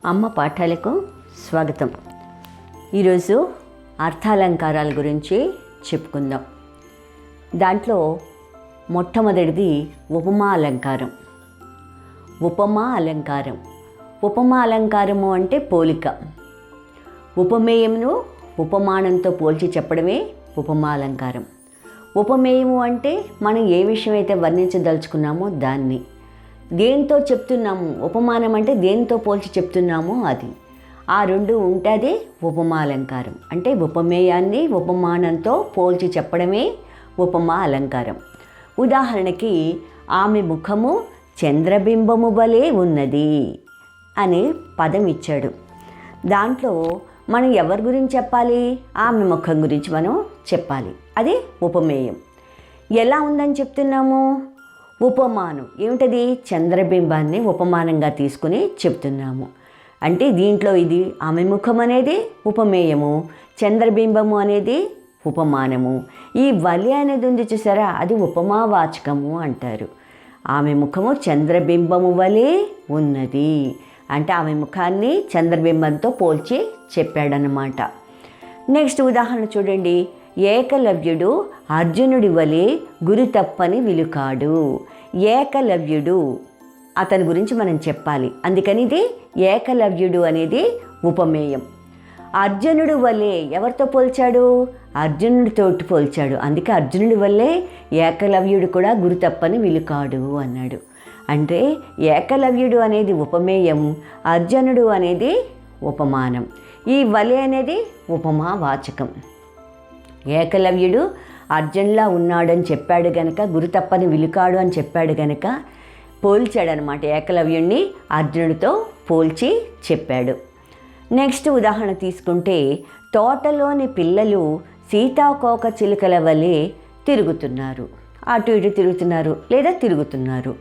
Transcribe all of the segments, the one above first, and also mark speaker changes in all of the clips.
Speaker 1: అమ్మ పాఠాలకు స్వాగతం. ఈరోజు అర్థాలంకారాల గురించి చెప్పుకుందాం. దాంట్లో మొట్టమొదటిది ఉపమా అలంకారం. ఉపమా అలంకారం, ఉపమా అలంకారము అంటే పోలిక. ఉపమేయమును ఉపమానంతో పోల్చి చెప్పడమే ఉపమా అలంకారం. ఉపమేయము అంటే మనం ఏ విషయం అయితే వర్ణించదలుచుకున్నామో దాన్ని, దేంతో చెప్తున్నాము, ఉపమానం అంటే దేంతో పోల్చి చెప్తున్నామో అది, ఆ రెండు ఉంటుంది ఉపమా అలంకారం. అంటే ఉపమేయాన్ని ఉపమానంతో పోల్చి చెప్పడమే ఉపమా అలంకారం. ఉదాహరణకి, ఆమె ముఖము చంద్రబింబము వలె ఉన్నది అనే పదం ఇచ్చాడు. దాంట్లో మనం ఎవరి గురించి చెప్పాలి? ఆమె ముఖం గురించి మనం చెప్పాలి. అది ఉపమేయం. ఎలా ఉందని చెప్తున్నాము? ఉపమానం ఏమిటది? చంద్రబింబాన్ని ఉపమానంగా తీసుకుని చెప్తున్నాము. అంటే దీంట్లో ఇది ఆమె ముఖం అనేది ఉపమేయము, చంద్రబింబము అనేది ఉపమానము. ఈ వలె అనేది ఉంది చూసారా, అది ఉపమావాచకము అంటారు. ఆమె ముఖము చంద్రబింబము వలె ఉన్నది అంటే ఆమె ముఖాన్ని చంద్రబింబంతో పోల్చి చెప్పాడనమాట. నెక్స్ట్ ఉదాహరణ చూడండి. ఏకలవ్యుడు అర్జునుడి వలె గురి తప్పని విలుకాడు. ఏకలవ్యుడు, అతని గురించి మనం చెప్పాలి. అందుకని ఇది ఏకలవ్యుడు అనేది ఉపమేయం. అర్జునుడు వలె ఎవరితో పోల్చాడు? అర్జునుడితోటి పోల్చాడు. అందుకే అర్జునుడి వల్లే ఏకలవ్యుడు కూడా గురి తప్పని విలుకాడు అన్నాడు. అంటే ఏకలవ్యుడు అనేది ఉపమేయం, అర్జునుడు అనేది ఉపమానం. ఈ వలె అనేది ఉపమావాచకం. ఏకలవ్యుడు అర్జున్లా ఉన్నాడని చెప్పాడు గనక, గురి తప్పని విలుకాడు అని చెప్పాడు గనక పోల్చాడనమాట. ఏకలవ్యుడిని అర్జునుడితో పోల్చి చెప్పాడు. నెక్స్ట్ ఉదాహరణ తీసుకుంటే, తోటలోని పిల్లలు సీతాకోక చిలుకల వలె తిరుగుతున్నారు. అటు ఇటు తిరుగుతున్నారు లేదా తిరుగుతున్నారు.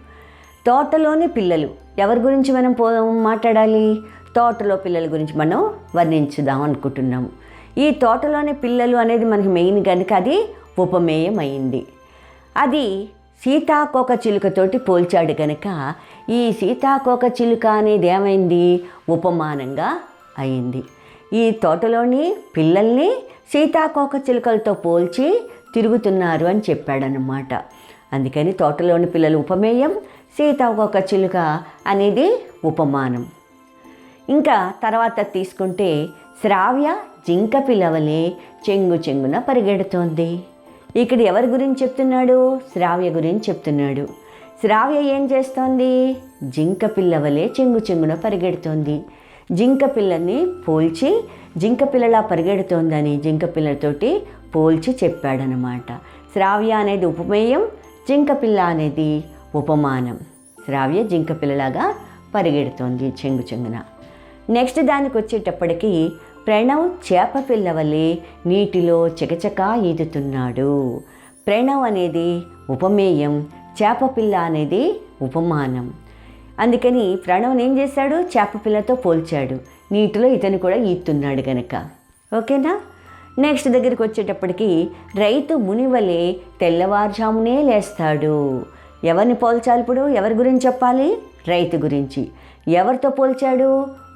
Speaker 1: తోటలోని పిల్లలు ఎవరి గురించి మనం మాట్లాడాలి? తోటలో పిల్లల గురించి మనం వర్ణించుదాం అనుకుంటున్నాము. ఈ తోటలోని పిల్లలు అనేది మనకి మెయిన్ కనుక అది ఉపమేయం అయింది. అది సీతాకోక చిలుకతోటి పోల్చాడు కనుక ఈ సీతాకోక చిలుక అనేది ఏమైంది? ఉపమానంగా అయింది. ఈ తోటలోని పిల్లల్ని సీతాకోక చిలుకలతో పోల్చి తిరుగుతున్నారు అని చెప్పాడనమాట. అందుకని తోటలోని పిల్లలు ఉపమేయం, సీతాకోక చిలుక అనేది ఉపమానం. ఇంకా తర్వాత తీసుకుంటే, శ్రావ్య జింక పిల్లవలే చెంగు చెంగున పరిగెడుతోంది. ఇక్కడ ఎవరి గురించి చెప్తున్నాడు? శ్రావ్య గురించి చెప్తున్నాడు. శ్రావ్య ఏం చేస్తోంది? జింక పిల్లవలే చెంగు చెంగున పరిగెడుతోంది. జింక పిల్లని పోల్చి జింక పిల్లలా పరిగెడుతోందని జింక పిల్లతోటి పోల్చి చెప్పాడనమాట. శ్రావ్య అనేది ఉపమేయం, జింక పిల్ల అనేది ఉపమానం. శ్రావ్య జింక పిల్లలాగా పరిగెడుతోంది చెంగు చెంగున. నెక్స్ట్ దానికి వచ్చేటప్పటికి, ప్రణవ్ చేప పిల్ల వలె నీటిలో చకచకా ఈదుతున్నాడు. ప్రణవ్ అనేది ఉపమేయం, చేప పిల్ల అనేది ఉపమానం. అందుకని ప్రణవ్ని ఏం చేశాడు? చేప పిల్లతో పోల్చాడు. నీటిలో ఇతను కూడా ఈదుతున్నాడు కనుక. ఓకేనా? నెక్స్ట్ దగ్గరికి వచ్చేటప్పటికి, రైతు ముని వలె తెల్లవారుజామునే లేస్తాడు. ఎవరిని పోల్చాలి ఇప్పుడు? ఎవరి గురించి చెప్పాలి? రైతు గురించి. ఎవరితో పోల్చాడు?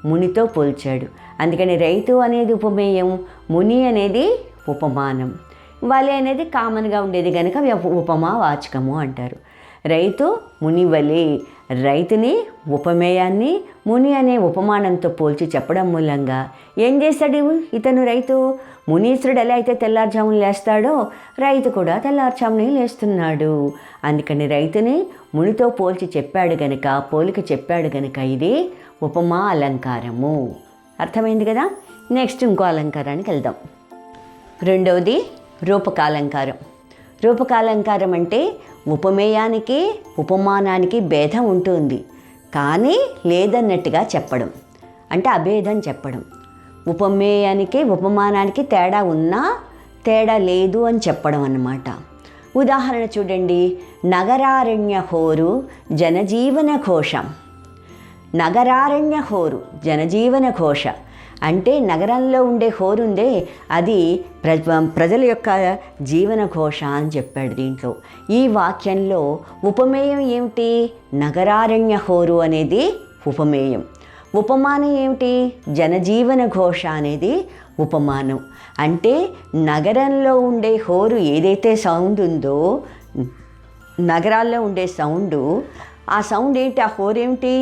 Speaker 1: మునితో పోల్చాడు. అందుకని రైతు అనేది ఉపమేయం, ముని అనేది ఉపమానం. వలె అనేది కామన్గా ఉండేది కనుక ఉపమావాచకము అంటారు. రైతు ముని వలె, రైతుని ఉపమేయాన్ని ముని అనే ఉపమానంతో పోల్చి చెప్పడం మూలంగా ఏం చేశాడు ఇతను? రైతు మునీశ్వరుడు ఎలా అయితే తెల్లారుజామున లేస్తాడో రైతు కూడా తెల్లారుజామునే లేస్తున్నాడు. అందుకని రైతుని మునితో పోల్చి చెప్పాడు గనుక, పోలిక చెప్పాడు గనుక ఇది ఉపమా అలంకారము. అర్థమైంది కదా? నెక్స్ట్ ఇంకో అలంకారానికి వెళ్దాం. రెండవది రూపకాలంకారం. రూపకాలంకారం అంటే ఉపమేయానికి ఉపమానానికి భేదం ఉంటుంది, కానీ లేదన్నట్టుగా చెప్పడం, అంటే అభేదం చెప్పడం. ఉపమేయానికి ఉపమానానికి తేడా ఉన్నా తేడా లేదు అని చెప్పడం అన్నమాట. ఉదాహరణ చూడండి. నగరారణ్య హోరు జనజీవన ఘోషం. నగరారణ్య హోరు జనజీవన ఘోష అంటే నగరంలో ఉండే హోరు ఉందే అది ప్రజల యొక్క జీవన ఘోష అని చెప్పాడు దీంట్లో. ఈ వాక్యంలో ఉపమేయం ఏమిటి? నగరారణ్య హోరు అనేది ఉపమేయం. ఉపమానం ఏమిటి? జనజీవన ఘోష అనేది ఉపమానం. అంటే నగరంలో ఉండే హోరు ఏదైతే సౌండ్ ఉందో, నగరాల్లో ఉండే సౌండు, ఆ సౌండ్ ఏంటి? ఆ హోరు ఏమిటి?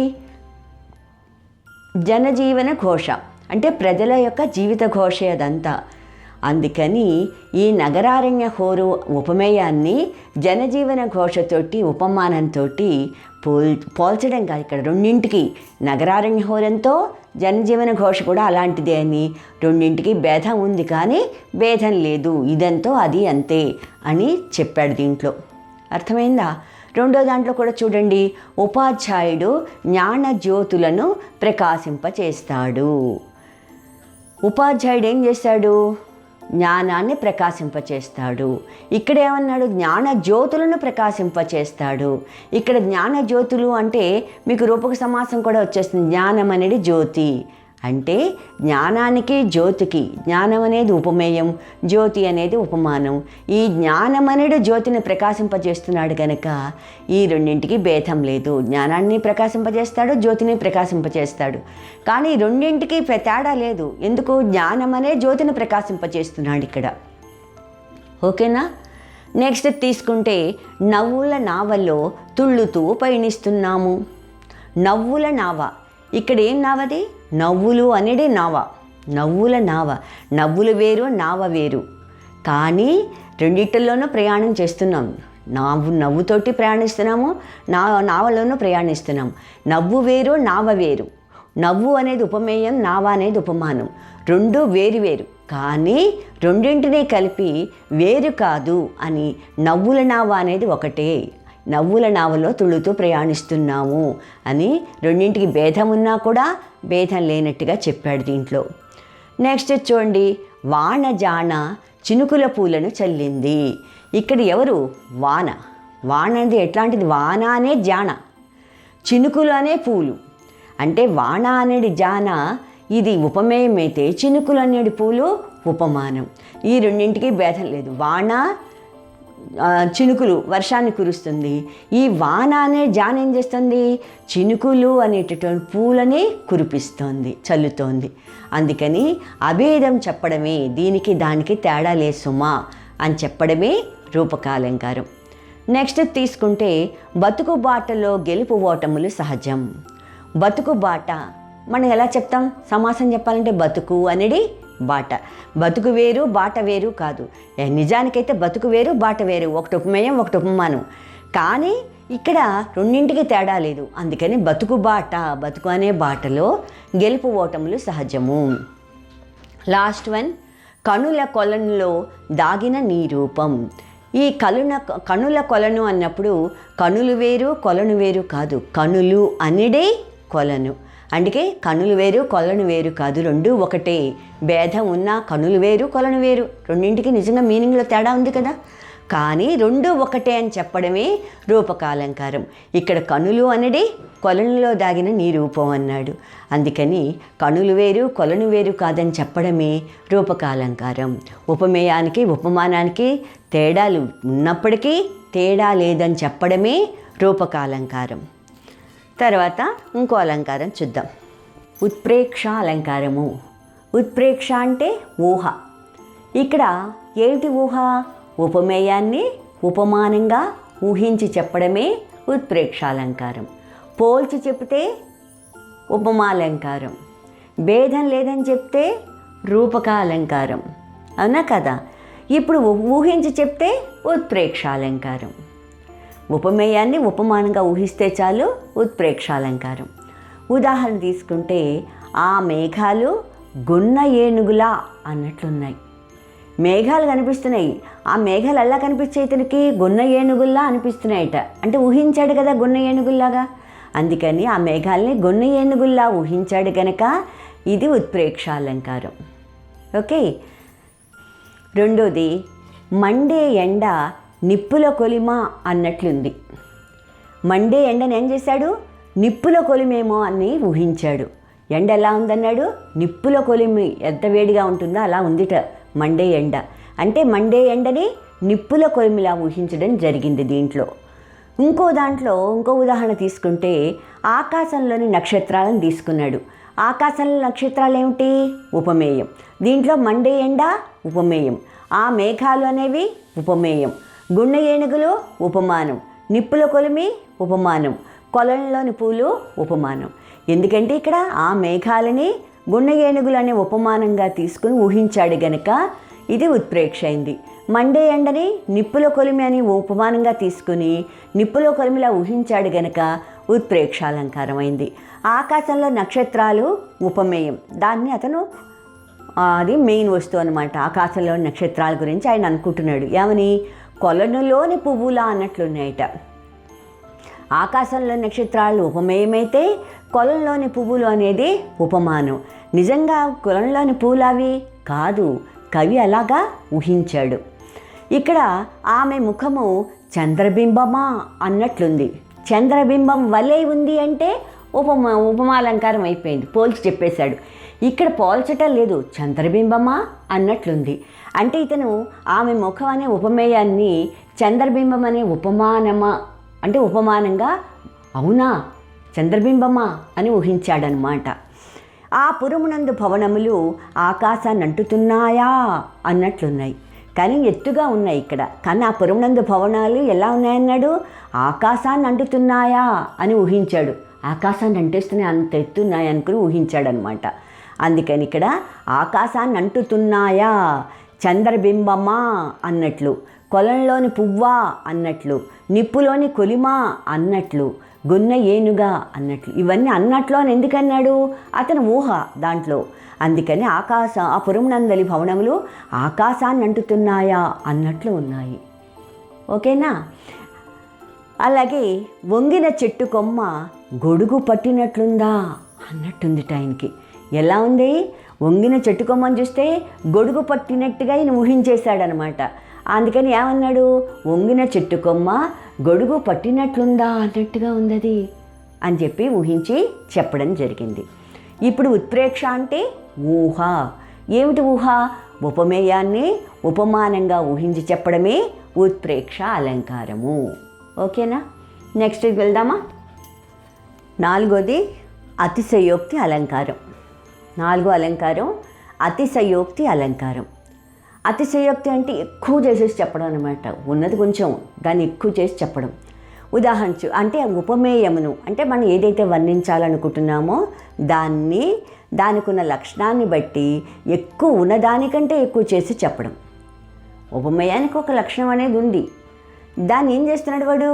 Speaker 1: జనజీవన ఘోష, అంటే ప్రజల యొక్క జీవిత ఘోష అదంతా. అందుకని ఈ నగరారణ్య హోరు ఉపమేయాన్ని జనజీవన ఘోషతోటి, ఉపమానంతో పోల్చడం కాదు ఇక్కడ. రెండింటికి, నగరారణ్య హోరంతో జనజీవన ఘోష కూడా అలాంటిదే అని, రెండింటికి భేదం ఉంది కానీ భేదం లేదు, ఇదంతో అది అంతే అని చెప్పాడు దీంట్లో. అర్థమైందా? రెండో దాంట్లో కూడా చూడండి, ఉపాధ్యాయుడు జ్ఞాన జ్యోతులను ప్రకాశింపచేస్తాడు. ఉపాధ్యాయుడు ఏం చేస్తాడు? జ్ఞానాన్ని ప్రకాశింపచేస్తాడు. ఇక్కడ ఏమన్నాడు? జ్ఞాన జ్యోతులను ప్రకాశింపచేస్తాడు. ఇక్కడ జ్ఞాన జ్యోతులు అంటే మీకు రూపక సమాసం కూడా వచ్చేస్తుంది. జ్ఞానం అనేది జ్యోతి, అంటే జ్ఞానానికి జ్యోతికి, జ్ఞానం అనేది ఉపమేయం, జ్యోతి అనేది ఉపమానం. ఈ జ్ఞానం అనేది జ్యోతిని ప్రకాశింపజేస్తున్నాడు కనుక ఈ రెండింటికి భేదం లేదు. జ్ఞానాన్ని ప్రకాశింపజేస్తాడు, జ్యోతిని ప్రకాశింపజేస్తాడు, కానీ రెండింటికి తేడా లేదు. ఎందుకు? జ్ఞానం అనే జ్యోతిని ప్రకాశింపజేస్తున్నాడు ఇక్కడ. ఓకేనా? నెక్స్ట్ తీసుకుంటే, నవ్వుల నావలో తుళ్ళుతూ పయనిస్తున్నాము. నవ్వుల నావ, ఇక్కడ ఏం నావది? నవ్వులు అనేది నావ, నవ్వుల నావ. నవ్వులు వేరు, నావ వేరు, కానీ రెండిటిల్లోనూ ప్రయాణం చేస్తున్నాం. నవ్వుతోటి ప్రయాణిస్తున్నాము, నావలోనూ ప్రయాణిస్తున్నాం. నవ్వు వేరు, నావ వేరు. నవ్వు అనేది ఉపమేయం, నావ అనేది ఉపమానం. రెండు వేరు వేరు, కానీ రెండింటినీ కలిపి వేరు కాదు అని నవ్వుల నావ అనేది ఒకటే. నవ్వుల నావలో తుళ్ళుతూ ప్రయాణిస్తున్నాము అని రెండింటికి భేదం ఉన్నా కూడా భేదం లేనట్టుగా చెప్పాడు దీంట్లో. నెక్స్ట్ చూడండి, వానజాన చినుకుల పూలను చల్లింది. ఇక్కడ ఎవరు? వాన. వాన అనేది ఎట్లాంటిది? వాన అనే జాన, చినుకులు అనే పూలు. అంటే వాన అనేది జాన, ఇది ఉపమేయం అయితే చినుకులు అనేది పూలు ఉపమానం. ఈ రెండింటికి భేదం లేదు. వాన చినుకులు వర్షాన్ని కురుస్తుంది, ఈ వాన అనే జాన ఏం చేస్తుంది? చినుకులు అనేటటువంటి పూలని కురిపిస్తోంది, చల్లుతోంది. అందుకని అభేదం చెప్పడమే, దీనికి దానికి తేడా లేదు సుమా అని చెప్పడమే రూపకాలంకారం. నెక్స్ట్ తీసుకుంటే, బతుకు బాటలో గెలుపు ఓటములు సహజం. బతుకు బాట మనం ఎలా చెప్తాం? సమాసం చెప్పాలంటే బతుకు అనేది బాట. బతుకు వేరు, బాట వేరు కాదు. నిజానికైతే బతుకు వేరు, బాట వేరు, ఒకటి ఉపమేయం, ఒకటి ఉపమానం. కానీ ఇక్కడ రెండింటికి తేడా లేదు. అందుకని బతుకు బాట, బతుకు అనే బాటలో గెలుపు ఓటములు సహజము. లాస్ట్ వన్, కనుల కొలనులో దాగిన నీ రూపం. ఈ కనుల కొలను అన్నప్పుడు కనులు వేరు, కొలను వేరు కాదు. కనులు అనేదే కొలను. అందుకే కనులు వేరు, కొలను వేరు కాదు, రెండు ఒకటే. భేదం ఉన్నా కనులు వేరు, కొలను వేరు, రెండింటికి నిజంగా మీనింగ్లో తేడా ఉంది కదా. కానీ రెండు ఒకటే అని చెప్పడమే రూపకాలంకారం. ఇక్కడ కనులు అనేది కొలనులో దాగిన నీ రూపం అన్నాడు. అందుకని కనులు వేరు, కొలను వేరు కాదని చెప్పడమే రూపకాలంకారం. ఉపమేయానికి ఉపమానానికి తేడాలు ఉన్నప్పటికీ తేడా లేదని చెప్పడమే రూపకాలంకారం. తర్వాత ఇంకో అలంకారం చూద్దాం. ఉత్ప్రేక్ష అలంకారము. ఉత్ప్రేక్ష అంటే ఊహ. ఇక్కడ ఏమిటి ఊహ? ఉపమేయాన్ని ఉపమానంగా ఊహించి చెప్పడమే ఉత్ప్రేక్షాలంకారం. పోల్చి చెప్తే ఉపమాలంకారం, భేదం లేదని చెప్తే రూపకాలంకారం, అవునా కదా? ఇప్పుడు ఊహించి చెప్తే ఉత్ప్రేక్షాలంకారం. ఉపమేయాన్ని ఉపమానంగా ఊహిస్తే చాలు ఉత్ప్రేక్షాలంకారం. ఉదాహరణ తీసుకుంటే, ఆ మేఘాలు గున్న ఏనుగులా అన్నట్లున్నాయి. మేఘాలు కనిపిస్తున్నాయి, ఆ మేఘాలు ఎలా కనిపించే ఇతనికి? గున్న ఏనుగుల్లా అనిపిస్తున్నాయట. అంటే ఊహించాడు కదా గున్న ఏనుగుల్లాగా, అందుకని ఆ మేఘాలని గున్న ఏనుగుల్లా ఊహించాడు కనుక ఇది ఉత్ప్రేక్షాలంకారం. ఓకే. రెండోది, మండే ఎండ నిప్పుల కొలిమ అన్నట్లుంది. మండే ఎండని ఏం చేశాడు? నిప్పుల కొలిమేమో అని ఊహించాడు. ఎండ ఎలా ఉందన్నాడు? నిప్పుల కొలిమి ఎంత వేడిగా ఉంటుందో అలా ఉందిట మండే ఎండ. అంటే మండే ఎండని నిప్పుల కొలిమిలా ఊహించడం జరిగింది దీంట్లో. ఇంకో దాంట్లో ఇంకో ఉదాహరణ తీసుకుంటే, ఆకాశంలోని నక్షత్రాలను తీసుకున్నాడు. ఆకాశంలో నక్షత్రాలు ఏమిటి? ఉపమేయం. దీంట్లో మండే ఎండ ఉపమేయం. ఆ మేఘాలు అనేవి ఉపమేయం. గుండె ఏనుగులు ఉపమానం. నిప్పుల కొలిమి ఉపమానం. కొలంలోని పూలు ఉపమానం. ఎందుకంటే ఇక్కడ ఆ మేఘాలని గుండె ఏనుగులు అనే ఉపమానంగా తీసుకుని ఊహించాడు గనక ఇది ఉత్ప్రేక్ష అయింది. మండే ఎండని నిప్పుల కొలిమి అని ఉపమానంగా తీసుకుని నిప్పుల కొలిమిలా ఊహించాడు గనక ఉత్ప్రేక్ష అలంకారం అయింది. ఆకాశంలో నక్షత్రాలు ఉపమేయం. దాన్ని అతను అది మెయిన్ వస్తువు అనమాట. ఆకాశంలో నక్షత్రాల గురించి ఆయన అనుకుంటున్నాడు. ఏమని? కొలనులోని పువ్వులా అన్నట్లున్నాయట. ఆకాశంలో నక్షత్రాలు ఉపమేయమైతే కొలంలోని పువ్వులు అనేది ఉపమానం. నిజంగా కొలంలోని పువ్వులు అవి కాదు, కవి అలాగా ఊహించాడు. ఇక్కడ ఆమె ముఖము చంద్రబింబమా అన్నట్లుంది. చంద్రబింబం వలె ఉంది అంటే ఉపమాలంకారం అయిపోయింది, పోల్చి చెప్పేశాడు. ఇక్కడ పోల్చటం లేదు, చంద్రబింబమా అన్నట్లుంది. అంటే ఇతను ఆమె ముఖం అనే ఉపమేయాన్ని చంద్రబింబం అనే ఉపమానమా అంటే ఉపమానంగా అవునా చంద్రబింబమా అని ఊహించాడనమాట. ఆ పురమునందు భవనములు ఆకాశాన్ని అంటుతున్నాయా అన్నట్లున్నాయి, కానీ ఎత్తుగా ఉన్నాయి ఇక్కడ. కానీ ఆ పురమునందు భవనాలు ఎలా ఉన్నాయన్నాడు? ఆకాశాన్ని అంటుతున్నాయా అని ఊహించాడు. ఆకాశాన్ని అంటేస్తున్నాయి, అంత ఎత్తున్నాయి అనుకుని ఊహించాడనమాట. అందుకని ఇక్కడ ఆకాశాన్ని అంటుతున్నాయా, చంద్రబింబమా అన్నట్లు, కొలంలోని పువ్వా అన్నట్లు, నిప్పులోని కొలిమా అన్నట్లు, గున్న ఏనుగా అన్నట్లు. ఇవన్నీ అన్నట్లు అని ఎందుకన్నాడు? అతను ఊహ దాంట్లో. అందుకని ఆ పురమునందలి భవనములు ఆకాశాన్ని అంటుతున్నాయా అన్నట్లు ఉన్నాయి. ఓకేనా? అలాగే వంగిన చెట్టు కొమ్మ గొడుగు పట్టినట్లుందా అన్నట్టుంది టైంకి. ఎలా ఉంది? వంగిన చెట్టు కొమ్మని చూస్తే గొడుగు పట్టినట్టుగా ఈయన ఊహించేశాడనమాట. అందుకని ఏమన్నాడు? వంగిన చెట్టు కొమ్మ గొడుగు పట్టినట్లుందా అన్నట్టుగా ఉంది అని చెప్పి ఊహించి చెప్పడం జరిగింది. ఇప్పుడు ఉత్ప్రేక్ష అంటే ఊహ. ఏమిటి ఊహ? ఉపమేయాన్ని ఉపమానంగా ఊహించి చెప్పడమే ఉత్ప్రేక్ష అలంకారము. ఓకేనా? నెక్స్ట్ వెళ్దామా? 4వది అతిశయోక్తి అలంకారం. 4వ అలంకారం అతిశయోక్తి అలంకారం. అతిశయోక్తి అంటే ఎక్కువ చేసేసి చెప్పడం అనమాట. ఉన్నది కొంచెం, దాన్ని ఎక్కువ చేసి చెప్పడం. ఉదాహరణ అంటే ఉపమేయమును అంటే మనం ఏదైతే వర్ణించాలనుకుంటున్నామో దానికి ఉన్న లక్షణాన్ని బట్టి ఎక్కువ ఉన్నదానికంటే ఎక్కువ చేసి చెప్పడం. ఉపమేయానికి ఒక లక్షణం అనేది ఉంది, దాన్ని ఏం చేస్తున్నాడు వాడు?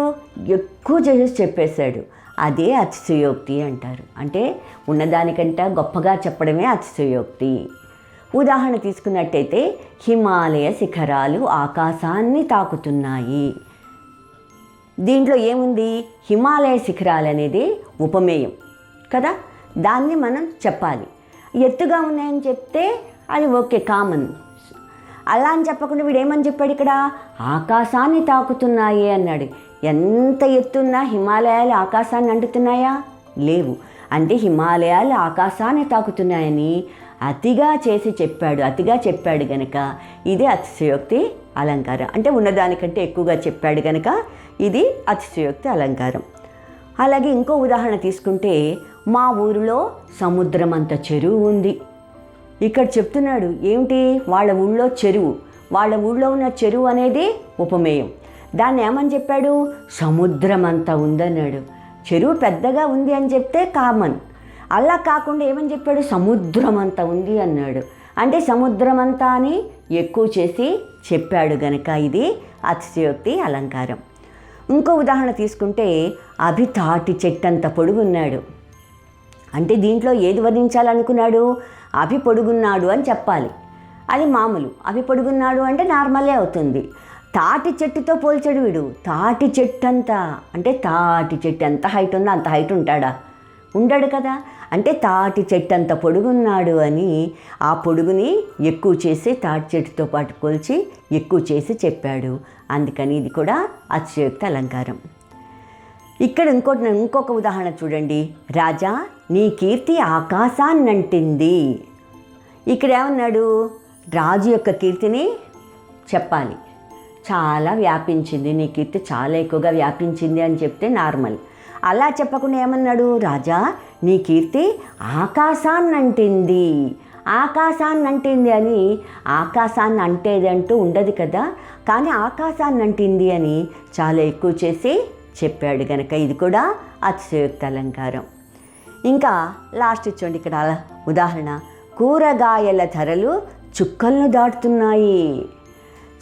Speaker 1: ఎక్కువ చేసేసి చెప్పేశాడు. అదే అతిశయోక్తి అంటారు. అంటే ఉన్నదానికంటే గొప్పగా చెప్పడమే అతిశయోక్తి. ఉదాహరణ తీసుకున్నట్టయితే హిమాలయ శిఖరాలు ఆకాశాన్ని తాకుతున్నాయి. దీంట్లో ఏముంది? హిమాలయ శిఖరాలు అనేది ఉపమేయం కదా, దాన్ని మనం చెప్పాలి. ఎత్తుగా ఉన్నాయని చెప్తే అది ఓకే, కామన్. అలా అని చెప్పకుండా వీడు ఏమని చెప్పాడు? ఇక్కడ ఆకాశాన్ని తాకుతున్నాయి అన్నాడు. ఎంత ఎత్తున్నా హిమాలయాలు ఆకాశాన్ని అంటున్నాయా? లేవు. అంటే హిమాలయాలు ఆకాశాన్ని తాకుతున్నాయని అతిగా చేసి చెప్పాడు. అతిగా చెప్పాడు గనక ఇది అతిశయోక్తి అలంకారం. అంటే ఉన్నదానికంటే ఎక్కువగా చెప్పాడు గనక ఇది అతిశయోక్తి అలంకారం. అలాగే ఇంకో ఉదాహరణ తీసుకుంటే మా ఊరిలో సముద్రం అంత చెరువు ఉంది. ఇక్కడ చెప్తున్నాడు ఏమిటి? వాళ్ళ ఊళ్ళో చెరువు, వాళ్ళ ఊళ్ళో ఉన్న చెరువు అనేది ఉపమేయం. దాన్ని ఏమని చెప్పాడు? సముద్రం అంతా ఉందన్నాడు. చెరువు పెద్దగా ఉంది అని చెప్తే కామన్. అలా కాకుండా ఏమని చెప్పాడు? సముద్రం అంతా ఉంది అన్నాడు. అంటే సముద్రం అంతా అని ఎక్కువ చేసి చెప్పాడు గనక ఇది అతిశయోక్తి అలంకారం. ఇంకో ఉదాహరణ తీసుకుంటే అభి తాటి చెట్టంత పొడుగున్నాడు. అంటే దీంట్లో ఏది వర్ణించాలనుకున్నాడు? అభి పొడుగున్నాడు అని చెప్పాలి. అది మామూలు. అభి పొడుగున్నాడు అంటే నార్మలే అవుతుంది. తాటి చెట్టుతో పోల్చాడు వీడు. తాటి చెట్టు అంతా అంటే తాటి చెట్టు ఎంత హైట్ ఉందో అంత హైట్ ఉంటాడా? ఉండడు కదా. అంటే తాటి చెట్టు అంత పొడుగున్నాడు అని ఆ పొడుగుని ఎక్కువ చేసి తాటి చెట్టుతో పాటు కొలిచి ఎక్కువ చేసి చెప్పాడు. అందుకని ఇది కూడా అతిశయోక్తి అలంకారం. ఇక్కడ ఇంకొక ఉదాహరణ చూడండి. రాజా నీ కీర్తి ఆకాశాన్నంటింది. ఇక్కడ ఏమన్నాడు? రాజు యొక్క కీర్తిని చెప్పాలి. చాలా వ్యాపించింది, నీ కీర్తి చాలా ఎక్కువగా వ్యాపించింది అని చెప్తే నార్మల్. అలా చెప్పకుండా ఏమన్నాడు? రాజా నీ కీర్తి ఆకాశాన్నంటింది. ఆకాశాన్నంటింది అని ఆకాశాన్ని అంటేదంటూ ఉండదు కదా, కానీ ఆకాశాన్నంటింది అని చాలా ఎక్కువ చేసి చెప్పాడు గనక ఇది కూడా అతిశయోక్త అలంకారం. ఇంకా లాస్ట్ ఇచ్చోండి ఇక్కడ ఉదాహరణ. కూరగాయల ధరలు చుక్కలను దాటుతున్నాయి.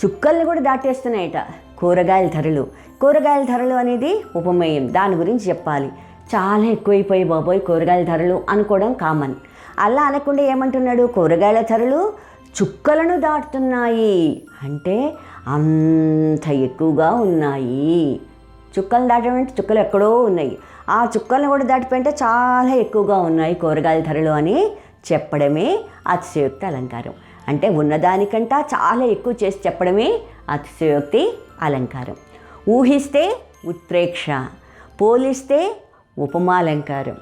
Speaker 1: చుక్కల్ని కూడా దాటేస్తున్నాయట కూరగాయల ధరలు. కూరగాయల ధరలు అనేది ఉపమేయం, దాని గురించి చెప్పాలి. చాలా ఎక్కువైపోయి బాబోయ్ కూరగాయల ధరలు అనుకోవడం కామన్. అలా అనకుండా ఏమంటున్నాడు, కూరగాయల ధరలు చుక్కలను దాటుతున్నాయి అంటే అంత ఎక్కువగా ఉన్నాయి. చుక్కలు దాటడం అంటే చుక్కలు ఎక్కడో ఉన్నాయి, ఆ చుక్కలను కూడా దాటిపోయింటే చాలా ఎక్కువగా ఉన్నాయి కూరగాయల ధరలు అని చెప్పడమే అతిశయోక్తి అలంకారం. అంటే ఉన్నదానికంటే చాలా ఎక్కువ చేసి చెప్పడమే అతిశయోక్తి అలంకారం. ఊహిస్తే ఉత్ప్రేక్ష, పోలిస్తే ఉపమాలంకారం.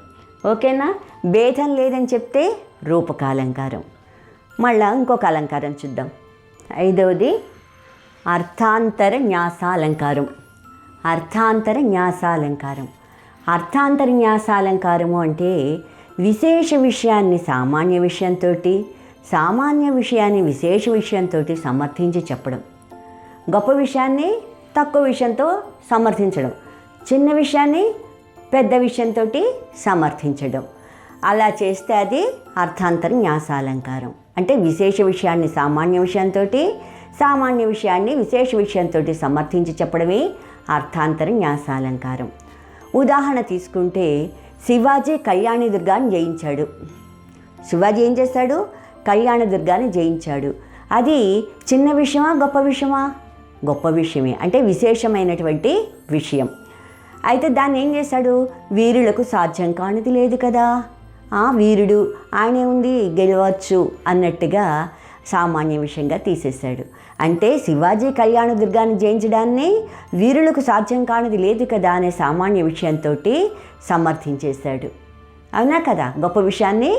Speaker 1: ఓకేనా? భేదం లేదని చెప్తే రూపకాలంకారం. మళ్ళా ఇంకొక అలంకారం చూద్దాం. 5వది అర్థాంతర న్యాసాలంకారం. అర్థాంతర న్యాసాలంకారం. అర్థాంతర న్యాసాలంకారము అంటే విశేష విషయాన్ని సామాన్య విషయంతో, సామాన్య విషయాన్ని విశేష విషయంతో సమర్థించి చెప్పడం. గొప్ప విషయాన్ని తక్కువ విషయంతో సమర్థించడం, చిన్న విషయాన్ని పెద్ద విషయంతో సమర్థించడం. అలా చేస్తే అది అర్థాంతర న్యాసాలంకారం. అంటే విశేష విషయాన్ని సామాన్య విషయంతో, సామాన్య విషయాన్ని విశేష విషయంతో సమర్థించి చెప్పడమే అర్థాంతర న్యాసాలంకారం. ఉదాహరణ తీసుకుంటే శివాజీ కళ్యాణి దుర్గాన్ని జయించాడు. శివాజీ ఏం చేశాడు? కళ్యాణ దుర్గాన్ని జయించాడు. అది చిన్న విషయమా గొప్ప విషయమా? గొప్ప విషయమే, అంటే విశేషమైనటువంటి విషయం. అయితే దాన్ని ఏం చేశాడు? వీరులకు సాధ్యం కానిది లేదు కదా, వీరుడు ఆయనే ఉంది గెలవచ్చు అన్నట్టుగా సామాన్య విషయంగా తీసేశాడు. అంటే శివాజీ కళ్యాణ దుర్గాన్ని జయించడాన్ని వీరులకు సాధ్యం కానిది లేదు కదా అనే సామాన్య విషయంతో సమర్థించేశాడు. అవునా కదా? గొప్ప విషయాన్ని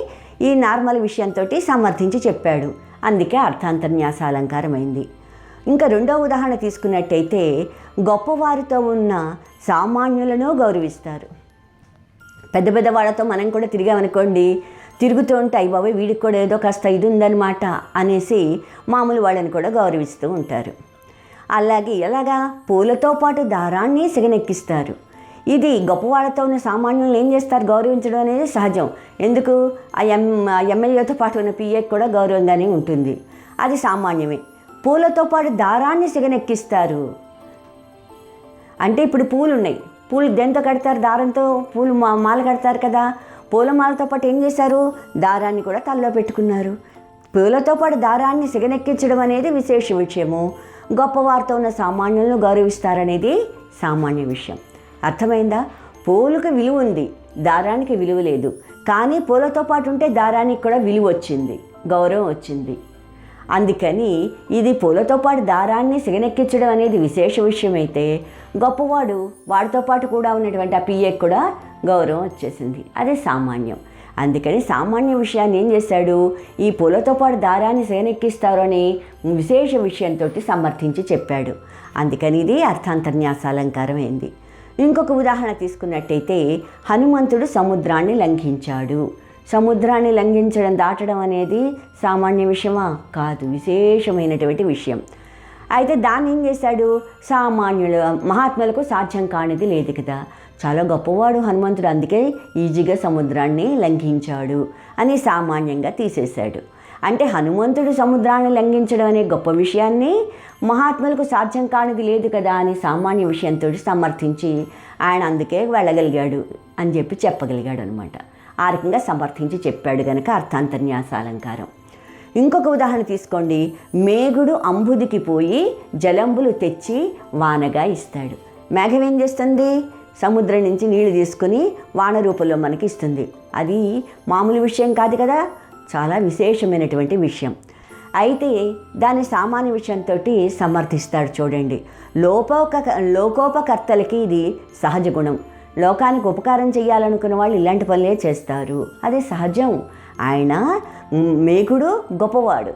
Speaker 1: ఈ నార్మల్ విషయంతో సమర్థించి చెప్పాడు. అందుకే అర్థాంతర్న్యాసాలంకారం అయింది. ఇంకా రెండో ఉదాహరణ తీసుకున్నట్టయితే గొప్పవారితో ఉన్న సామాన్యులను గౌరవిస్తారు. పెద్ద పెద్ద వాళ్ళతో మనం కూడా తిరిగామనుకోండి, తిరుగుతూ ఉంటే అయ్యి బాబాయ్ వీడికి కూడా ఏదో కాస్త ఇది ఉందన్నమాట అనేసి మామూలు వాళ్ళని కూడా గౌరవిస్తూ ఉంటారు. అలాగే ఎలాగా? పూలతో పాటు దారాన్ని సిగనెక్కిస్తారు. ఇది గొప్పవాళ్ళతో ఉన్న సామాన్యులను ఏం చేస్తారు? గౌరవించడం అనేది సహజం. ఎందుకు? ఆ ఎమ్మెల్యేతో పాటు ఉన్న పిఏకి కూడా గౌరవంగానే ఉంటుంది, అది సామాన్యమే. పూలతో పాటు దారాన్ని సిగనెక్కిస్తారు అంటే ఇప్పుడు పూలు ఉన్నాయి, పూలు దేంతో కడతారు? దారంతో పూలు మాల కడతారు కదా. పూలమాలతో పాటు ఏం చేశారు? దారాన్ని కూడా తలలో పెట్టుకున్నారు. పూలతో పాటు దారాన్ని సిగనెక్కించడం అనేది విశేష విషయము. గొప్పవారితో ఉన్న సామాన్యులను గౌరవిస్తారనేది సామాన్య విషయం. అర్థమైందా? పూలకు విలువ ఉంది, దారానికి విలువ లేదు. కానీ పూలతో పాటు ఉంటే దారానికి కూడా విలువ వచ్చింది, గౌరవం వచ్చింది. అందుకని ఇది పూలతో పాటు దారాన్ని సిగనెక్కించడం అనేది విశేష విషయం అయితే, గొప్పవాడు వాడితో పాటు కూడా ఉన్నటువంటి ఆ పిఏకి కూడా గౌరవం వచ్చేసింది, అదే సామాన్యం. అందుకని సామాన్య విషయాన్ని ఏం చేశాడు? ఈ పూలతో పాటు దారాన్ని సిగనెక్కిస్తారు అని విశేష విషయంతో సమర్థించి చెప్పాడు. అందుకని ఇది అర్థాంతర్న్యాసాలంకారం అయింది. ఇంకొక ఉదాహరణ తీసుకున్నట్టయితే హనుమంతుడు సముద్రాన్ని లంఘించాడు. సముద్రాన్ని లంఘించడం, దాటడం అనేది సామాన్య విషయమా? కాదు, విశేషమైనటువంటి విషయం. అయితే దాన్ని ఏం చేశాడు? సామాన్యులు మహాత్ములకు సాధ్యం కానిది లేదు కదా, చాలా గొప్పవాడు హనుమంతుడు, అందుకే ఈజీగా సముద్రాన్ని లంఘించాడు అని సామాన్యంగా తీసేశాడు. అంటే హనుమంతుడు సముద్రాన్ని లంఘించడం అనే గొప్ప విషయాన్ని మహాత్ములకు సాధ్యం కానిది లేదు కదా అని సామాన్య విషయంతో సమర్థించి ఆయన అందుకే వెళ్ళగలిగాడు అని చెప్పి చెప్పగలిగాడు అనమాట. ఆ రకంగా సమర్థించి చెప్పాడు కనుక అర్థాంతర్న్యాసాలంకారం. ఇంకొక ఉదాహరణ తీసుకోండి. మేఘుడు అంబుదికి పోయి జలంబులు తెచ్చి వానగా ఇస్తాడు. మేఘం ఏం చేస్తుంది? సముద్రం నుంచి నీళ్లు తీసుకుని వాన రూపంలో మనకి ఇస్తుంది. అది మామూలు విషయం కాదు కదా, చాలా విశేషమైనటువంటి విషయం. అయితే దాని సామాన్య విషయంతో సమర్థిస్తాడు. చూడండి, లోకోపకర్తలకి ఇది సహజ గుణం. లోకానికి ఉపకారం చేయాలనుకున్న వాళ్ళు ఇలాంటి పనులే చేస్తారు, అదే సహజం. ఆయన మేఘుడు గొప్పవాడు,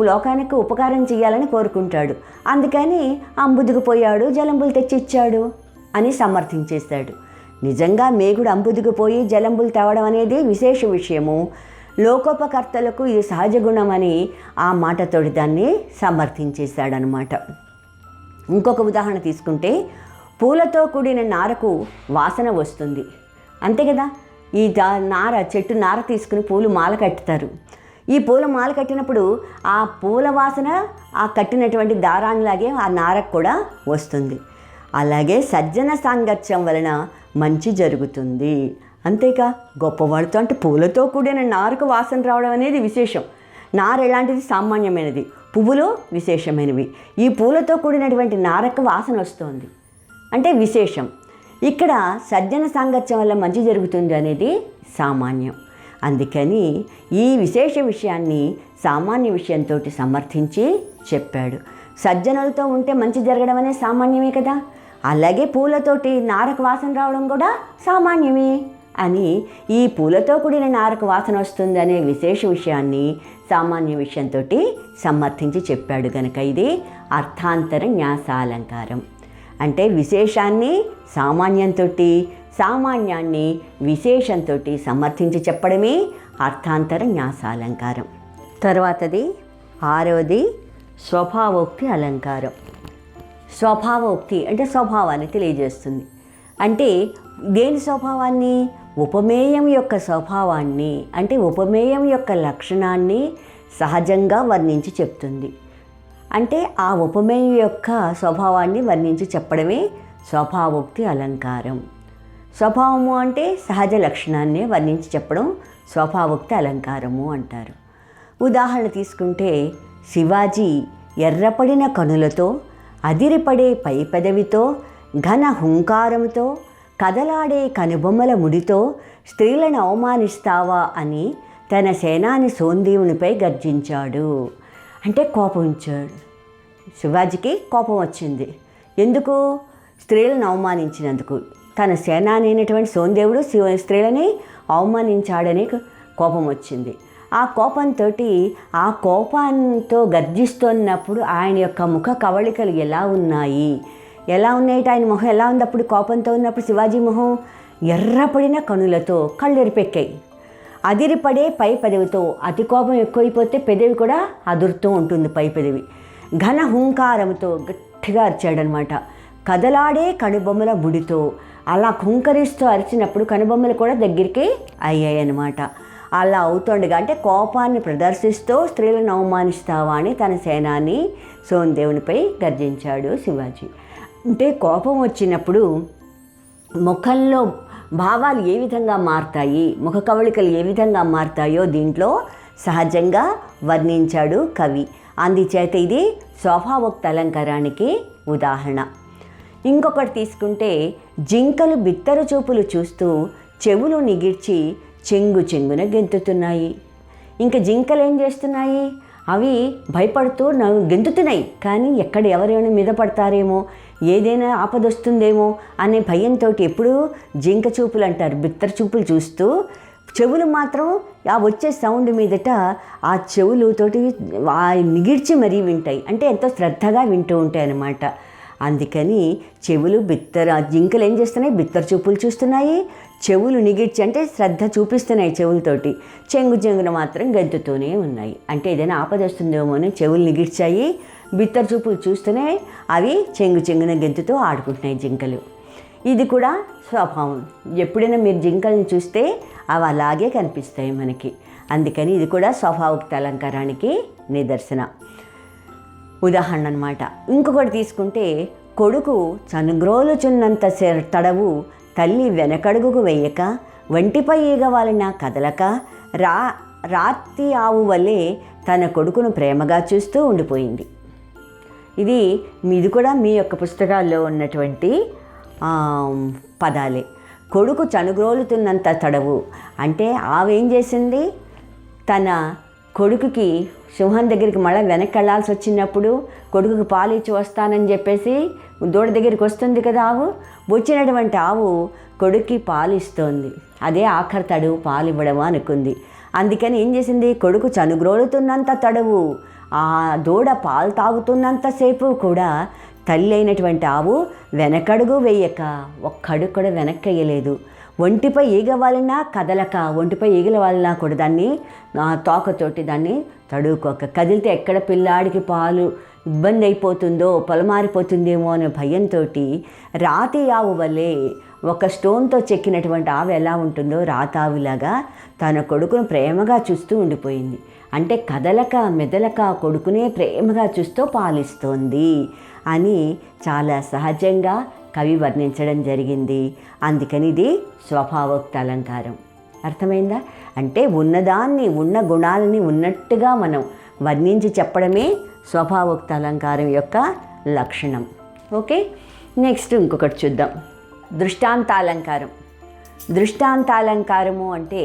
Speaker 1: లోకానికి ఉపకారం చేయాలని కోరుకుంటాడు, అందుకని అంబుదికి పోయాడు, జలంబులు తెచ్చి ఇచ్చాడు అని సమర్థించేశాడు. నిజంగా మేగుడు అంబుదిగిపోయి జలంబులు తేవడం అనేది విశేష విషయము. లోకోపకర్తలకు ఇది సహజ గుణమని ఆ మాటతోటి దాన్ని సమర్థించేశాడనమాట. ఇంకొక ఉదాహరణ తీసుకుంటే, పూలతో కూడిన నారకు వాసన వస్తుంది, అంతే కదా. ఈ చెట్టు నార తీసుకుని పూలు మాల కట్టుతారు. ఈ పూల మాల కట్టినప్పుడు ఆ పూల వాసన ఆ కట్టినటువంటి దారానిలాగే ఆ నారకు కూడా వస్తుంది. అలాగే సజ్జన సాంగత్యం వలన మంచి జరుగుతుంది. అంతేకా, గొప్పవాడితో అంటే పూలతో కూడిన నారకు వాసన రావడం అనేది విశేషం. నార ఎలాంటిది? సామాన్యమైనది. పువ్వులు విశేషమైనవి. ఈ పూలతో కూడినటువంటి నారకు వాసన వస్తుంది అంటే విశేషం. ఇక్కడ సజ్జన సాంగత్యం వల్ల మంచి జరుగుతుంది అనేది సామాన్యం. అందుకని ఈ విశేష విషయాన్ని సామాన్య విషయంతో సమర్థించి చెప్పాడు. సజ్జనులతో ఉంటే మంచి జరగడం అనేది సామాన్యమే కదా, అలాగే పూలతోటి నారకు వాసన రావడం కూడా సామాన్యమే అని ఈ పూలతో కూడిన నారకు వాసన వస్తుంది అనే విశేష విషయాన్ని సామాన్య విషయంతో సమర్థించి చెప్పాడు కనుక ఇది అర్థాంతర న్యాసాలంకారం. అంటే విశేషాన్ని సామాన్యంతో, సామాన్యాన్ని విశేషంతో సమర్థించి చెప్పడమే అర్థాంతర న్యాసాలంకారం. తర్వాతది 6వది స్వభావోక్తి అలంకారం. స్వభావోక్తి అంటే స్వభావాన్ని తెలియజేస్తుంది. అంటే దేని స్వభావాన్ని? ఉపమేయం యొక్క స్వభావాన్ని, అంటే ఉపమేయం యొక్క లక్షణాన్ని సహజంగా వర్ణించి చెప్తుంది. అంటే ఆ ఉపమేయం యొక్క స్వభావాన్ని వర్ణించి చెప్పడమే స్వభావోక్తి అలంకారం. స్వభావము అంటే సహజ లక్షణాన్ని వర్ణించి చెప్పడం స్వభావోక్తి అలంకారము అంటారు. ఉదాహరణ తీసుకుంటే, శివాజీ ఎర్రపడిన కనులతో, అదిరిపడే పై పెదవితో, ఘన హుంకారంతో, కదలాడే కనుబొమ్మల ముడితో స్త్రీలను అవమానిస్తావా అని తన సేనాని సోందేవునిపై గర్జించాడు. అంటే కోపించాడు. శివాజీకి కోపం వచ్చింది. ఎందుకు? స్త్రీలను అవమానించినందుకు. తన సేనాని అయినటువంటి సోందేవుడు స్త్రీలని అవమానించాడని కోపం వచ్చింది. ఆ కోపంతో గర్జిస్తున్నప్పుడు ఆయన యొక్క ముఖ కవళికలు ఎలా ఉన్నాయి? ఆయన మొహం ఎలా ఉంది? అప్పుడు కోపంతో ఉన్నప్పుడు శివాజీ మొహం ఎర్రపడిన కనులతో, కళ్ళు ఎరిపెక్కాయి. అదిరిపడే పై పెదవితో, అతి కోపం ఎక్కువైపోతే పెదవి కూడా అదురుతూ ఉంటుంది, పై పెదవి. ఘన హుంకారంతో గట్టిగా అరిచాడనమాట. కదలాడే కనుబొమ్మల ముడితో, అలా హుంకరిస్తూ అరిచినప్పుడు కనుబొమ్మలు కూడా దగ్గరికి అయ్యాయి అన్నమాట. అలా అవుతుండగా అంటే కోపాన్ని ప్రదర్శిస్తూ స్త్రీలను అవమానిస్తావా అని తన సేనాని సోందేవునిపై గర్జించాడు శివాజీ. అంటే కోపం వచ్చినప్పుడు ముఖంలో భావాలు ఏ విధంగా మారుతాయి, ముఖ కవళికలు ఏ విధంగా మారుతాయో దీంట్లో సహజంగా వర్ణించాడు కవి. అందుచేత ఇది స్వభావోక్త అలంకారానికి ఉదాహరణ. ఇంకొకటి తీసుకుంటే, జింకలు బిత్తరు చూపులు చూస్తూ చెవులు నిగిర్చి చెంగున గెంతుతున్నాయి. ఇంకా జింకలు ఏం చేస్తున్నాయి? అవి భయపడుతూ గెంతుతున్నాయి. కానీ ఎవరైనా మీద పడతారేమో, ఏదైనా ఆపదొస్తుందేమో అనే భయంతో ఎప్పుడూ జింక చూపులు అంటారు. బిత్తర చూపులు చూస్తూ చెవులు మాత్రం ఆ వచ్చే సౌండ్ మీదట ఆ చెవులతోటి నిగిడ్చి మరీ వింటాయి. అంటే ఎంతో శ్రద్ధగా వింటూ ఉంటాయి అన్నమాట. అందుకని చెవులు జింకలు ఏం చేస్తున్నాయి? బిత్తర చూపులు చూస్తున్నాయి. చెవులు నిగిడ్చి అంటే శ్రద్ధ చూపిస్తున్నాయి చెవులతోటి. చెంగున మాత్రం గెంతుతూనే ఉన్నాయి. అంటే ఏదైనా ఆపద వస్తుందేమో అని చెవులు నిగిడ్చాయి. బిత్తర చూపులు చూస్తూనే అవి చెంగున గెంతుతూ ఆడుకుంటున్నాయి జింకలు. ఇది కూడా స్వభావం. ఎప్పుడైనా మీరు జింకల్ని చూస్తే అవి అలాగే కనిపిస్తాయి మనకి. అందుకని ఇది కూడా స్వభావోక్త అలంకారానికి నిదర్శన ఉదాహరణ అన్నమాట. ఇంకొకటి తీసుకుంటే, కొడుకు చనుగ్రోలుచున్నంత తడవు తల్లి వెనకడుగుకు వేయక, వంటిపై ఈగవాలిన కదలక, రాత్రి ఆవు వల్లే తన కొడుకును ప్రేమగా చూస్తూ ఉండిపోయింది. ఇది కూడా మీ యొక్క పుస్తకాల్లో ఉన్నటువంటి పదాలే. కొడుకు చనుగ్రోలుతున్నంత తడవు అంటే ఆవేం చేసింది? తన కొడుకుకి సింహం దగ్గరికి మళ్ళీ వెనక్కి వెళ్ళాల్సి వచ్చినప్పుడు కొడుకుకి పాలు ఇచ్చి వస్తానని చెప్పేసి దూడ దగ్గరికి వస్తుంది కదా ఆవు. వచ్చినటువంటి ఆవు కొడుక్కి పాలు ఇస్తోంది. అదే ఆఖరి తడువు, పాలు ఇవ్వడము అనుకుంది. అందుకని ఏం చేసింది? కొడుకు చనుగ్రోలుతున్నంత తడువు, ఆ దూడ పాలు తాగుతున్నంతసేపు కూడా తల్లి అయినటువంటి ఆవు వెనకడుగు వేయక ఒక్కడుగు కూడా వెనక్కి వేయలేదు. ఒంటిపై ఈగ వాలినా కదలక, ఒంటిపై ఈగల వాలినా కూడా దాన్ని తోకతోటి దాన్ని తడుకోక, కదిలితే ఎక్కడ పిల్లాడికి పాలు ఇబ్బంది అయిపోతుందో, పొలమారిపోతుందేమో అనే భయంతో రాతి ఆవు వల్లే, ఒక స్టోన్తో చెక్కినటువంటి ఆవు ఎలా ఉంటుందో రాతావులాగా తన కొడుకును ప్రేమగా చూస్తూ ఉండిపోయింది. అంటే కదలక మెదలక కొడుకునే ప్రేమగా చూస్తూ పాలిస్తోంది అని చాలా సహజంగా కవి వర్ణించడం జరిగింది. అందుకని ఇది స్వభావోక్త అలంకారం. అర్థమైందా? అంటే ఉన్నదాన్ని, ఉన్న గుణాలని ఉన్నట్టుగా మనం వర్ణించి చెప్పడమే స్వభావోక్త అలంకారం యొక్క లక్షణం. ఓకే, నెక్స్ట్ ఇంకొకటి చూద్దాం. దృష్టాంతాలంకారం. దృష్టాంతాలంకారము అంటే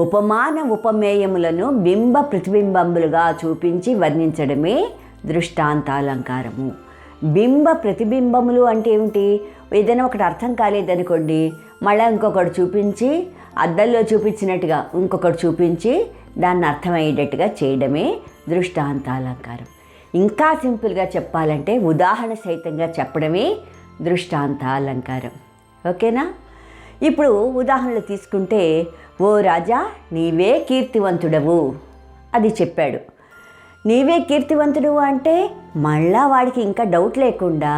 Speaker 1: ఉపమాన ఉపమేయములను బింబ ప్రతిబింబములుగా చూపించి వర్ణించడమే దృష్టాంతాలంకారము. బింబ ప్రతిబింబములు అంటే ఏమిటి? ఏదైనా ఒకటి అర్థం కాలేదనుకోండి, మళ్ళీ ఇంకొకటి చూపించి, అద్దంలో చూపించినట్టుగా ఇంకొకటి చూపించి దాన్ని అర్థమయ్యేటట్టుగా చేయడమే దృష్టాంతాలంకారం. ఇంకా సింపుల్గా చెప్పాలంటే ఉదాహరణ సహితంగా చెప్పడమే దృష్టాంతాలంకారం. ఓకేనా? ఇప్పుడు ఉదాహరణలు తీసుకుంటే, ఓ రాజా నీవే కీర్తివంతుడవు అది చెప్పాడు. నీవే కీర్తివంతుడు అంటే మళ్ళా వాడికి ఇంకా డౌట్ లేకుండా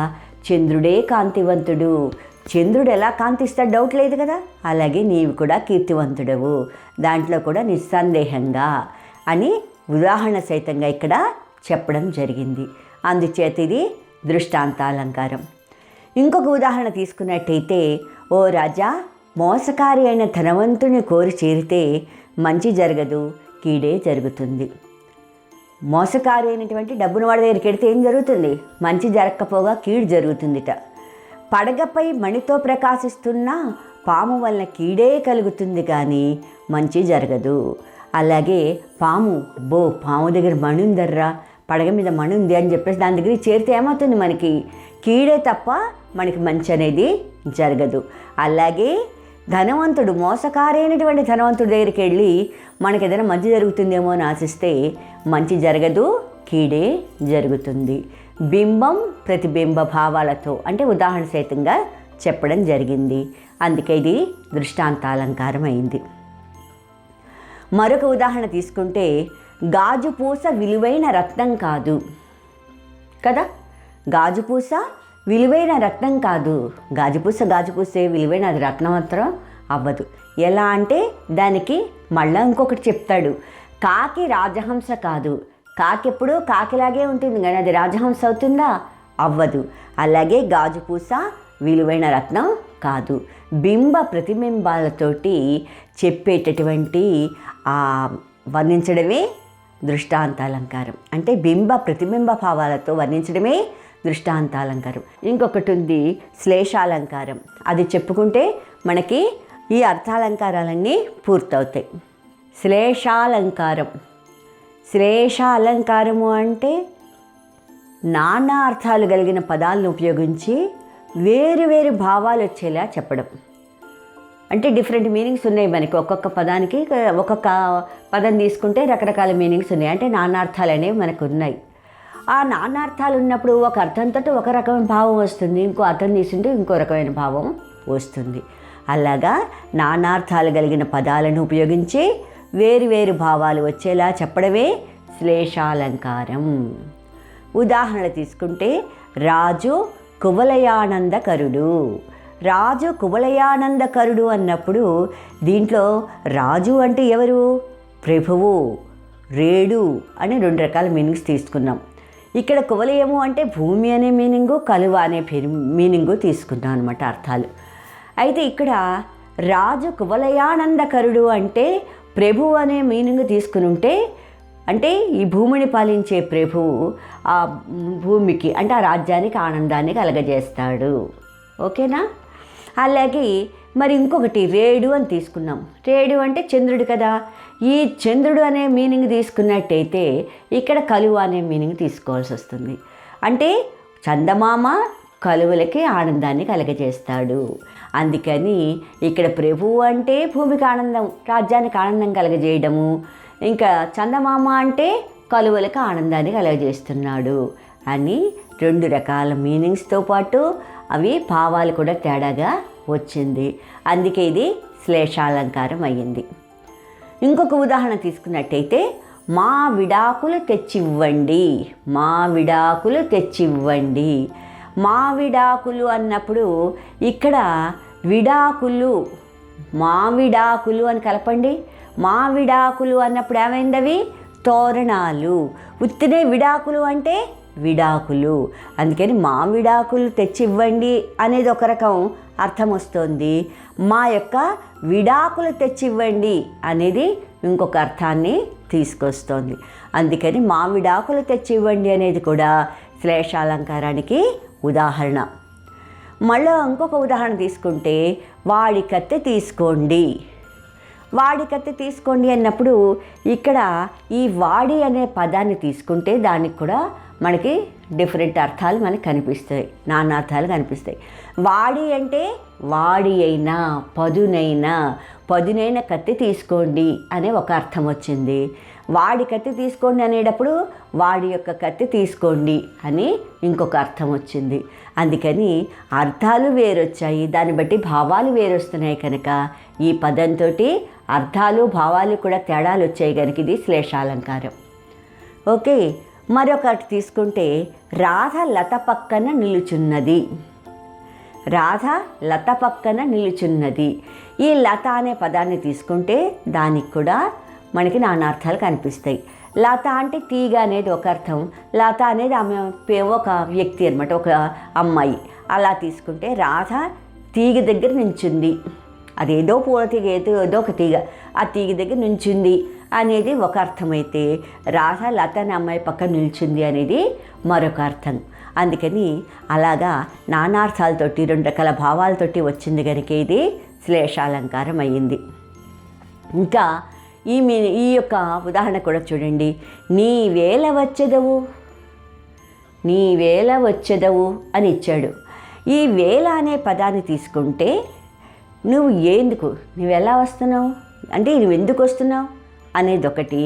Speaker 1: చంద్రుడే కాంతివంతుడు, చంద్రుడు ఎలా కాంతిస్తాడు డౌట్ లేదు కదా, అలాగే నీవు కూడా కీర్తివంతుడవు, దాంట్లో కూడా నిస్సందేహంగా అని ఉదాహరణ సహితంగా ఇక్కడ చెప్పడం జరిగింది. అందుచేత ఇది దృష్టాంతాలంకారం. ఇంకొక ఉదాహరణ తీసుకున్నట్టయితే, ఓ రాజా మోసకారి అయిన ధనవంతుని కోరి చేరితే మంచి జరగదు, కీడే జరుగుతుంది. మోసకారి అయినటువంటి డబ్బును వాడి దగ్గరికి వెడితే ఏం జరుగుతుంది? మంచి జరగకపోగా కీడు జరుగుతుందిట. పడగపై మణితో ప్రకాశిస్తున్న పాము వలన కీడే కలుగుతుంది కానీ మంచి జరగదు. అలాగే పాము, పాము దగ్గర మణి ఉందర్రా, పడగ మీద మణి ఉంది అని చెప్పేసి దాని దగ్గరికి చేరితే ఏమవుతుంది? మనకి కీడే తప్ప మనకి మంచి అనేది జరగదు. అలాగే ధనవంతుడు, మోసకారైనటువంటి ధనవంతుడి దగ్గరికి వెళ్ళి మనకి ఏదైనా మంచి జరుగుతుందేమో అని ఆశిస్తే మంచి జరగదు, కీడే జరుగుతుంది. బింబం ప్రతిబింబ భావాలతో అంటే ఉదాహరణ సహితంగా చెప్పడం జరిగింది. అందుకే ఇది దృష్టాంతాలంకారం అయింది. మరొక ఉదాహరణ తీసుకుంటే, గాజుపూస విలువైన రత్నం కాదు కదా, గాజుపూస విలువైన రత్నం కాదు. గాజుపూసే విలువైన, అది రత్నం మాత్రం అవ్వదు. ఎలా అంటే దానికి మళ్ళీ ఇంకొకటి చెప్తాడు. కాకి రాజహంస కాదు, కాకి ఎప్పుడు కాకిలాగే ఉంటుంది కానీ అది రాజహంస అవుతుందా? అవ్వదు. అలాగే గాజుపూస విలువైన రత్నం కాదు. బింబ ప్రతిబింబాలతోటి చెప్పేటటువంటి వర్ణించడమే దృష్టాంతాలంకారం. అంటే బింబ ప్రతిబింబ భావాలతో వర్ణించడమే దృష్టాంతాలంకారం. ఇంకొకటి ఉంది శ్లేషాలంకారం. అది చెప్పుకుంటే మనకి ఈ అర్థాలంకారాలన్నీ పూర్తవుతాయి. శ్లేషాలంకారము అంటే నానా అర్థాలు కలిగిన పదాలను ఉపయోగించి వేరు వేరు భావాలు వచ్చేలా చెప్పడం. అంటే డిఫరెంట్ మీనింగ్స్ ఉన్నాయి మనకి. ఒక్కొక్క పదానికి ఒక్కొక్క పదం తీసుకుంటే రకరకాల మీనింగ్స్ ఉన్నాయి. అంటే నానార్థాలు అనేవి మనకు ఉన్నాయి. ఆ నానార్థాలు ఉన్నప్పుడు ఒక అర్థంతో ఒక రకమైన భావం వస్తుంది, ఇంకో అర్థం తీసుకుంటే ఇంకో రకమైన భావం వస్తుంది. అలాగా నానార్థాలు కలిగిన పదాలను ఉపయోగించి వేరు వేరు భావాలు వచ్చేలా చెప్పడమే శ్లేషాలంకారం. ఉదాహరణలు తీసుకుంటే, రాజు కువలయానందకరుడు. రాజు కువలయానందకరుడు అన్నప్పుడు దీంట్లో రాజు అంటే ఎవరు? ప్రభువు, రేడు అని రెండు రకాల మీనింగ్స్ తీసుకున్నాం. ఇక్కడ కువలయము అంటే భూమి అనే మీనింగు, కలువ అనే మీనింగు తీసుకున్నాం అనమాట అర్థాలు. అయితే ఇక్కడ రాజు కువలయానందకరుడు అంటే ప్రభువు అనే మీనింగ్ తీసుకుని ఉంటే, అంటే ఈ భూమిని పాలించే ప్రభువు ఆ భూమికి అంటే ఆ రాజ్యానికి ఆనందాన్ని కలగజేస్తాడు. ఓకేనా? అలాగే మరి ఇంకొకటి రేడు అని తీసుకున్నాం. రేడు అంటే చంద్రుడు కదా. ఈ చంద్రుడు అనే మీనింగ్ తీసుకున్నట్టయితే ఇక్కడ కలువ అనే మీనింగ్ తీసుకోవాల్సి వస్తుంది. అంటే చందమామ కలువలకి ఆనందాన్ని కలగజేస్తాడు. అందుకని ఇక్కడ ప్రభువు అంటే భూమికి ఆనందం, రాజ్యానికి ఆనందం కలగజేయడము, ఇంకా చందమామ అంటే కలువలకు ఆనందాన్ని కలగజేస్తున్నాడు అని 2 రకాల మీనింగ్స్తో పాటు అవి భావాలు కూడా తేడాగా వచ్చింది. అందుకే ఇది శ్లేషాలంకారం అయ్యింది. ఇంకొక ఉదాహరణ తీసుకున్నట్టయితే మా విడాకులు తెచ్చివ్వండి, మా విడాకులు తెచ్చివ్వండి. మా విడాకులు అన్నప్పుడు ఇక్కడ విడాకులు, మా విడాకులు అని కలపండి. మా విడాకులు అన్నప్పుడు ఏమైంది? అవి తోరణాలు. ఉత్తినే విడాకులు అంటే విడాకులు. అందుకని మా విడాకులు తెచ్చివ్వండి అనేది ఒక రకం అర్థం వస్తుంది. మా యొక్క విడాకులు తెచ్చివ్వండి అనేది ఇంకొక అర్థాన్ని తీసుకొస్తుంది. అందుకని మా విడాకులు తెచ్చివ్వండి అనేది కూడా శ్లేషాలంకారానికి ఉదాహరణ. మళ్ళీ ఇంకొక ఉదాహరణ తీసుకుంటే వాడి కత్తె తీసుకోండి. వాడి కత్తె తీసుకోండి అన్నప్పుడు ఇక్కడ ఈ వాడి అనే పదాన్ని తీసుకుంటే దానికి కూడా మనకి డిఫరెంట్ అర్థాలు మనకి కనిపిస్తాయి, నానా అర్థాలు కనిపిస్తాయి. వాడి అంటే వాడి అయినా పదునైన కత్తి తీసుకోండి అనే ఒక అర్థం వచ్చింది. వాడి కత్తి తీసుకోండి అనేటప్పుడు వాడి యొక్క కత్తి తీసుకోండి అని ఇంకొక అర్థం వచ్చింది. అందుకని అర్థాలు వేరొచ్చాయి, దాన్ని బట్టి భావాలు వేరొస్తున్నాయి కనుక ఈ పదంతో అర్థాలు భావాలు కూడా తేడాలు వచ్చాయి కనుక ఇది శ్లేషాలంకారం. ఓకే, మరొకటి తీసుకుంటే రాధ లత పక్కన నిలుచున్నది. రాధ లత పక్కన నిలుచున్నది. ఈ లత అనే పదాన్ని తీసుకుంటే దానికి కూడా మనకి నానా అర్థాలు కనిపిస్తాయి. లత అంటే తీగ అనేది ఒక అర్థం, లత అనేది ఆమె ఒక వ్యక్తి అనమాట, ఒక అమ్మాయి. అలా తీసుకుంటే రాధ తీగ దగ్గర నించుంది, అదేదో పూల తీగ, ఏదో ఒక తీగ, ఆ తీగ దగ్గర నించుంది అనేది ఒక అర్థమైతే రాధ లత అనే అమ్మాయి పక్కన నిల్చుంది అనేది మరొక అర్థం. అందుకని అలాగా నానార్థాలతోటి 2 రకాల భావాలతోటి వచ్చింది కనుక ఇది శ్లేషాలంకారం అయ్యింది. ఇంకా ఈ యొక్క ఉదాహరణ కూడా చూడండి. నీ వేళ వచ్చెదవు, నీ వేళ వచ్చెదవు అని ఇచ్చాడు. ఈ వేళ అనే పదాన్ని తీసుకుంటే నువ్వు ఎలా వస్తున్నావు అంటే నువ్వు ఎందుకు వస్తున్నావు అనేది ఒకటి.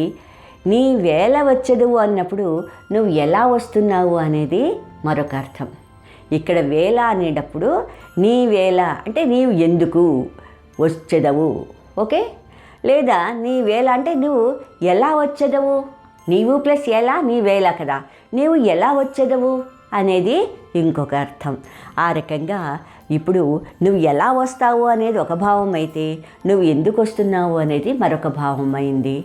Speaker 1: నీ వేళ వచ్చెదవు అన్నప్పుడు నువ్వు ఎలా వస్తున్నావు అనేది మరొక అర్థం. ఇక్కడ వేళ అనేటప్పుడు నీ వేళ అంటే నీవు ఎందుకు వచ్చెదవు, ఓకే. లేదా నీ వేళ అంటే నువ్వు ఎలా వచ్చేదవు, నీవు ప్లస్ ఎలా, నీ వేళ కదా, నీవు ఎలా వచ్చేదవు అనేది ఇంకొక అర్థం. ఆ రకంగా ఇప్పుడు నువ్వు ఎలా వస్తావు అనేది ఒక భావం అయితే నువ్వు ఎందుకు వస్తున్నావు అనేది మరొక భావం అయింది.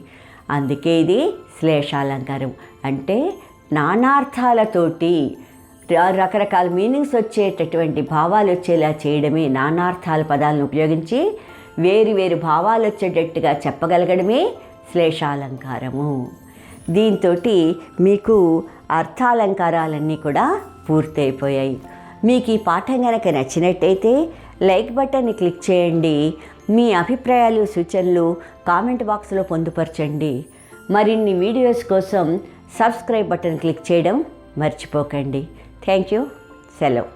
Speaker 1: అందుకే ఇది శ్లేషాలంకారం. అంటే నానార్థాలతోటి రకరకాల మీనింగ్స్ వచ్చేటటువంటి భావాలు వచ్చేలా చేయడమే, నానార్థాల పదాలను ఉపయోగించి వేరు భావాలు వచ్చేటట్టుగా చెప్పగలగడమే శ్లేషాలంకారము. దీంతో మీకు అర్థాలంకారాలన్నీ కూడా పూర్తయిపోయాయి. మీకు ఈ పాఠం కనుక నచ్చినట్టయితే లైక్ బటన్ని క్లిక్ చేయండి. మీ అభిప్రాయాలు సూచనలు కామెంట్ బాక్స్లో పొందుపరచండి. మరిన్ని వీడియోస్ కోసం సబ్స్క్రైబ్ బటన్ క్లిక్ చేయడం మర్చిపోకండి. Thank you. సెలవు.